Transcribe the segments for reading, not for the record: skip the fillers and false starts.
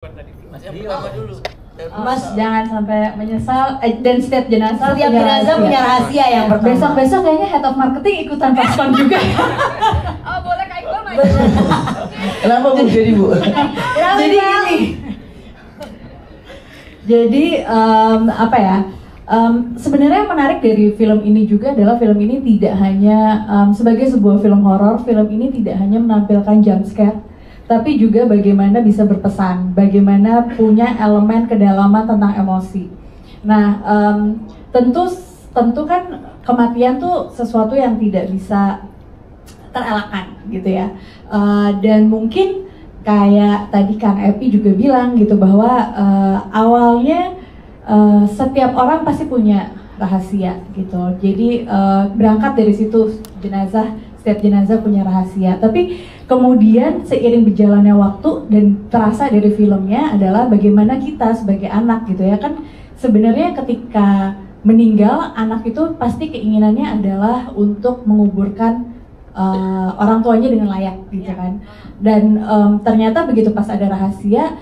Mas yang pertama dulu. Mas jangan sampai menyesal dan setiap jenazah punya rahasia yang pertama. Besok kayaknya head of marketing ikutan respon juga. Oh boleh Kak Iqbal maju. Kenapa Bu jadi Bu? Jadi gini. Jadi apa ya? Sebenarnya yang menarik dari film ini juga adalah film ini tidak hanya sebagai sebuah film horor, film ini tidak hanya menampilkan jump scare, tapi juga bagaimana bisa berpesan, bagaimana punya elemen kedalaman tentang emosi. Nah, tentu kan kematian tuh sesuatu yang tidak bisa terelakkan gitu ya. Dan mungkin kayak tadi Kang Epi juga bilang gitu bahwa awalnya setiap orang pasti punya rahasia gitu. Jadi berangkat dari situ setiap jenazah punya rahasia. Tapi kemudian seiring berjalannya waktu dan terasa dari filmnya adalah bagaimana kita sebagai anak gitu ya kan, sebenarnya ketika meninggal anak itu pasti keinginannya adalah untuk menguburkan orang tuanya dengan layak gitu kan. Dan ternyata begitu pas ada rahasia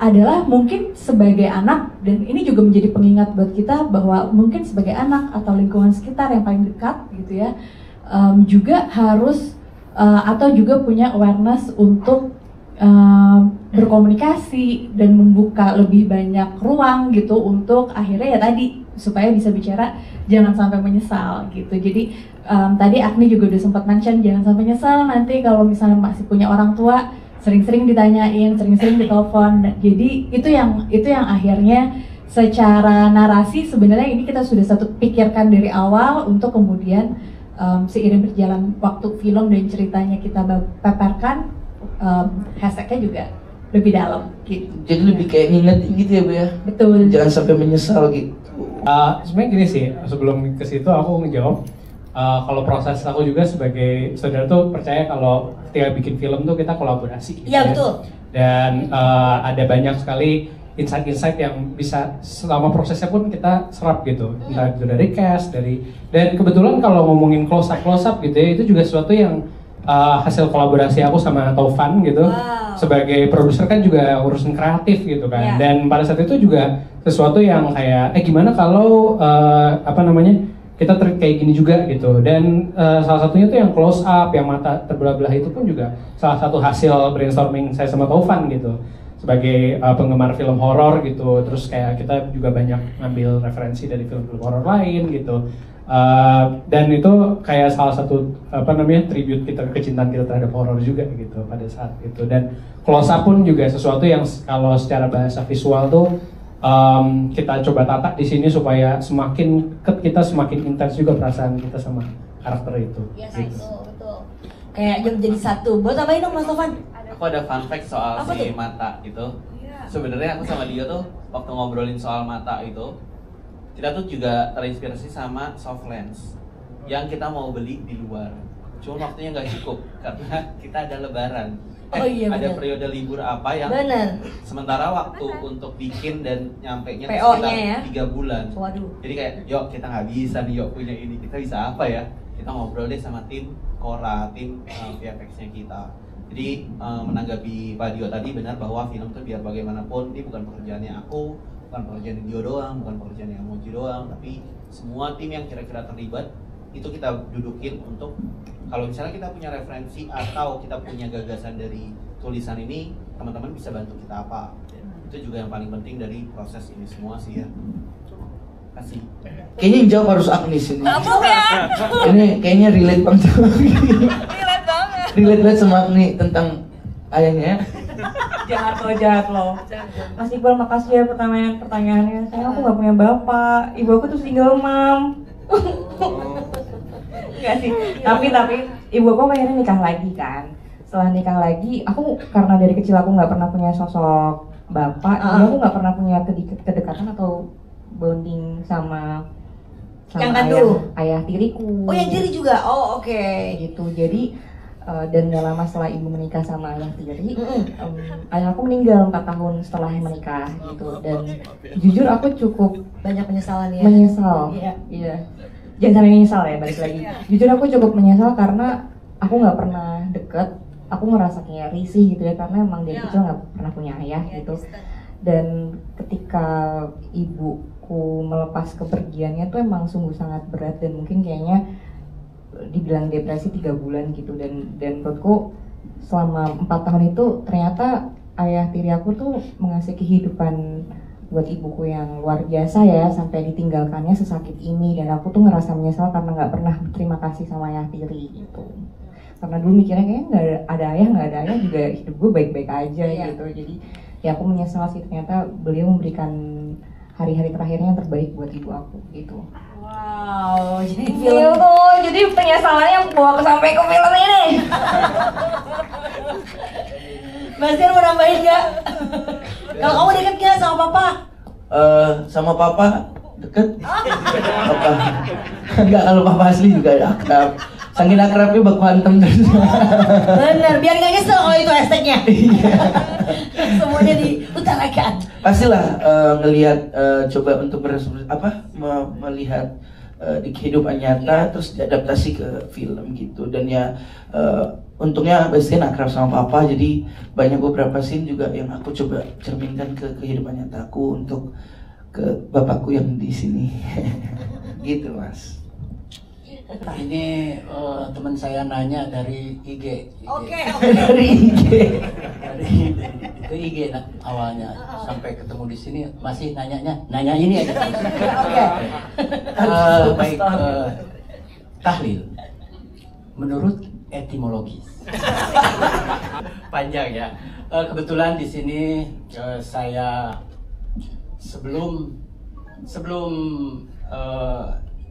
adalah mungkin sebagai anak, dan ini juga menjadi pengingat buat kita bahwa mungkin sebagai anak atau lingkungan sekitar yang paling dekat gitu ya, juga harus atau juga punya awareness untuk berkomunikasi dan membuka lebih banyak ruang gitu untuk akhirnya ya tadi supaya bisa bicara jangan sampai menyesal gitu. Jadi tadi Agni juga udah sempat mention jangan sampai nyesal nanti kalau misalnya masih punya orang tua, sering-sering ditanyain, sering-sering ditelepon. Jadi itu yang akhirnya secara narasi sebenarnya ini kita sudah pikirkan dari awal untuk kemudian seiring berjalan waktu film dan ceritanya kita paparkan, hashtagnya juga lebih dalam gitu. Jadi lebih kayak ngingetin gitu ya Bu ya? Betul. Jangan sampai menyesal gitu. Sebenarnya gini sih, sebelum ke situ aku ngejawab, kalau proses aku juga sebagai saudara tuh percaya kalau ketika bikin film tuh kita kolaborasi gitu. Iya betul. Dan ada banyak sekali insight-insight yang bisa selama prosesnya pun kita serap gitu, entah itu dari cast, dan kebetulan kalau ngomongin close up gitu ya, itu juga sesuatu yang hasil kolaborasi aku sama Taufan gitu. Wow. Sebagai produser kan juga urusan kreatif gitu kan, dan pada saat itu juga sesuatu yang kayak gimana kalau kita treat kayak gini juga gitu. Dan salah satunya tuh yang close up, yang mata terbelah-belah itu pun juga salah satu hasil brainstorming saya sama Taufan gitu sebagai penggemar film horor gitu. Terus kayak kita juga banyak ngambil referensi dari film-film horor lain gitu. Dan itu kayak salah satu tribute kita, kecintaan kita terhadap horor juga gitu pada saat itu. Dan close up pun juga sesuatu yang kalau secara bahasa visual tuh kita coba tata di sini supaya kita semakin intens juga perasaan kita sama karakter itu. Iya gitu. betul. Kayak jadi satu. Boleh tambahin dong Mas Taufan? Aku ada fun fact soal apa si tuh? mata itu. Sebenarnya aku sama dia tuh waktu ngobrolin soal mata itu, kita tuh juga terinspirasi sama soft lens yang kita mau beli di luar. Cuma waktunya nggak cukup karena kita ada lebaran. Oh iya, ada bener. periode libur apa yang sementara waktu untuk bikin dan nyampenya PO-nya sekitar 3 bulan. Waduh. Jadi kayak, yuk kita nggak bisa nih, yuk punya ini, kita bisa apa ya? Kita ngobrol deh sama tim Kora, tim VFX-nya kita. Jadi menanggapi Pak Dio tadi, benar bahwa film itu biar bagaimanapun ini bukan pekerjaannya aku, bukan pekerjaan Dio doang, bukan pekerjaan yang Moji doang, tapi semua tim yang kira-kira terlibat itu kita dudukin untuk kalau misalnya kita punya referensi atau kita punya gagasan dari tulisan ini, teman-teman bisa bantu kita apa. Itu juga yang paling penting dari proses ini semua sih ya. Kasih. Kayaknya yang jawab harus Agnes ini. Ya? Ini kayaknya relate banget sama Relate banget. relate banget sama Agnes tentang ayahnya. Jahat lo. Mas Iqbal makasih ya pertanyaannya. Sayang aku nggak punya bapak, ibu aku tuh single mom. Enggak sih, tapi ibu aku akhirnya nikah lagi kan. Setelah nikah lagi, aku karena dari kecil aku nggak pernah punya sosok bapak, jadi aku nggak pernah punya kedekatan atau bonding sama yang kandung? ayah tiriku. Oh yang tiri juga? Oh oke. Gitu, jadi dan gak lama setelah ibu menikah sama ayah tiri, ayah aku meninggal 4 tahun setelah menikah gitu. Dan jujur aku cukup Banyak penyesalan ya? menyesal. Iya. Jangan sampai menyesal ya, balik lagi. Jujur aku cukup menyesal karena aku nggak pernah deket aku ngerasa kayak risih gitu ya, karena emang dari kecil nggak pernah punya ayah gitu. Dan ketika ibuku melepas kepergiannya tuh emang sungguh sangat berat, dan mungkin kayaknya dibilang depresi 3 bulan gitu. Dan menurutku selama 4 tahun itu ternyata ayah tiri aku tuh mengasih kehidupan buat ibuku yang luar biasa ya, sampai ditinggalkannya sesakit ini. Dan aku tuh ngerasa menyesal karena nggak pernah berterima kasih sama ayah tiri gitu. Karena dulu mikirnya kayaknya nggak ada ayah juga hidup gue baik-baik aja gitu. Jadi ya aku menyesal sih, ternyata beliau memberikan hari-hari terakhirnya yang terbaik buat ibu aku gitu. Wow, jadi Gitu, jadi penyesalannya bawa sampai ke film ini. Mas Dian mau nambahin nggak? Kalau kamu deket nggak sama papa? Sama papa deket. Papa enggak, kalau papa asli juga akrab. Saking akrabnya baku hantem terus. Bener, biar nggak nyesel kalau itu hashtagnya. Semuanya diutarakan. Pastilah ngelihat coba untuk melihat di kehidupan nyata terus diadaptasi ke film gitu. Dan ya untungnya Bastian akrab sama papa, jadi banyak beberapa scene juga yang aku coba cerminkan ke kehidupan nyataku untuk ke bapakku yang di sini. Gitu Mas. Ini teman saya nanya dari IG. Oke. Dari IG. Ke IG awalnya sampai ketemu di sini masih nanya ini aja. Oke. Baik, tahlil menurut etimologis. Panjang ya. Kebetulan di sini saya sebelum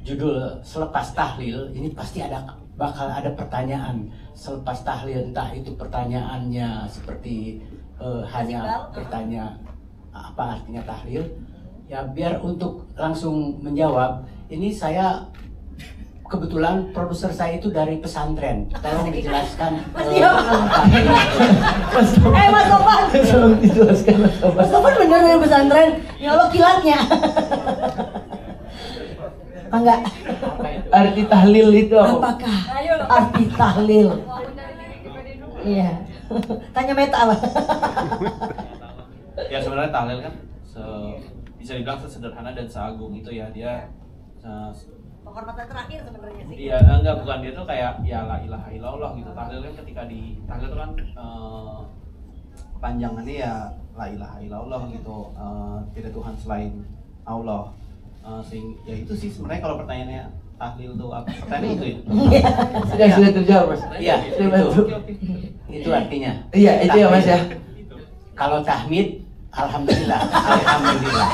judul selepas tahlil ini pasti bakal ada pertanyaan selepas tahlil, entah itu pertanyaannya seperti hanya bertanya apa artinya tahlil ya. Biar untuk langsung menjawab ini, saya kebetulan produser saya itu dari pesantren, tolong dijelaskan. Mas Sofan. Tolong dijelaskan Mas Sofan bener dari pesantren. Ya Allah, kilatnya. Enggak. Arti tahlil itu apa? Apakah arti tahlil? Iya. Tanya Meta apa? Ya sebenarnya tahlil kan bisa dibilang sesederhana dan seagung itu ya. Dia Penghormatan terakhir sebenarnya sih. iya, enggak, bukan, dia tuh kayak ya la ilaha illallah gitu. Tahlil kan ketika di tahlil itu kan panjangannya ya la ilaha illallah gitu. Tidak Tuhan selain Allah. Ya itu sih sebenarnya kalau pertanyaannya tahlil itu apa? Pertanyaan itu ya. Sudah terjawab Mas. Iya, Oke. itu artinya. Iya, itu ya Mas ya. Kalau tahmid, alhamdulillah, alhamdulillah.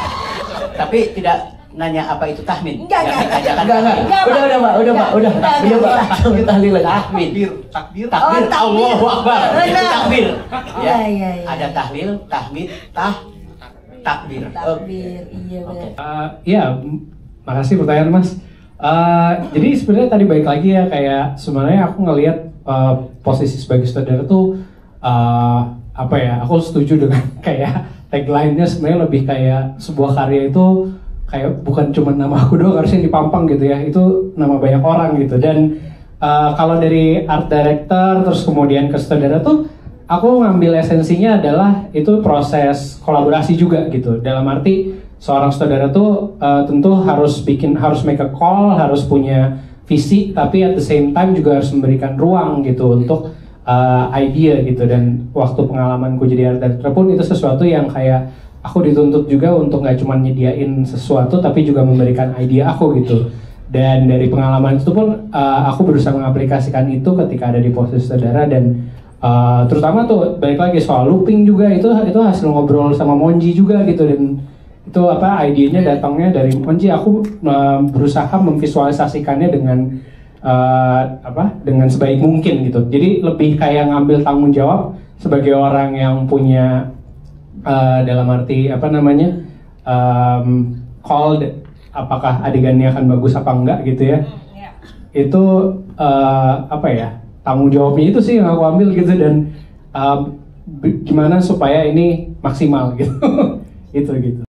Tapi tidak nanya apa itu tahmid. Enggak. Enggak. Udah Pak. Tahlil lagi. Takbir. Takbir, Allahu Akbar. Itu takbir. Ya. Iya. Ada tahlil, tahmid, takbir. Takbir, iya benar. Iya, makasih pertanyaan Mas. Jadi sebenarnya tadi balik lagi ya, kayak sebenarnya aku ngelihat posisi sebagai saudara tuh apa ya? Aku setuju dengan kayak tagline-nya sebenarnya lebih kayak sebuah karya itu kayak bukan cuma nama aku doang harusnya dipampang gitu ya, itu nama banyak orang gitu. Dan kalau dari art director terus kemudian ke saudara tuh aku ngambil esensinya adalah itu proses kolaborasi juga gitu. Dalam arti seorang saudara tuh tentu harus make a call, harus punya visi, tapi at the same time juga harus memberikan ruang gitu untuk idea gitu. Dan waktu pengalamanku jadi art director pun itu sesuatu yang kayak aku dituntut juga untuk nggak cuma nyediain sesuatu tapi juga memberikan ide aku gitu. Dan dari pengalaman itu pun aku berusaha mengaplikasikan itu ketika ada di posisi saudara. Dan terutama tuh balik lagi soal looping juga, itu hasil ngobrol sama Monji juga gitu. Dan itu idenya datangnya dari Monji. Aku berusaha memvisualisasikannya dengan dengan sebaik mungkin gitu. Jadi lebih kayak ngambil tanggung jawab sebagai orang yang punya dalam arti call apakah adegannya akan bagus apa enggak gitu ya. Itu tanggung jawabnya itu sih yang aku ambil gitu. Dan gimana supaya ini maksimal gitu. Itu gitu.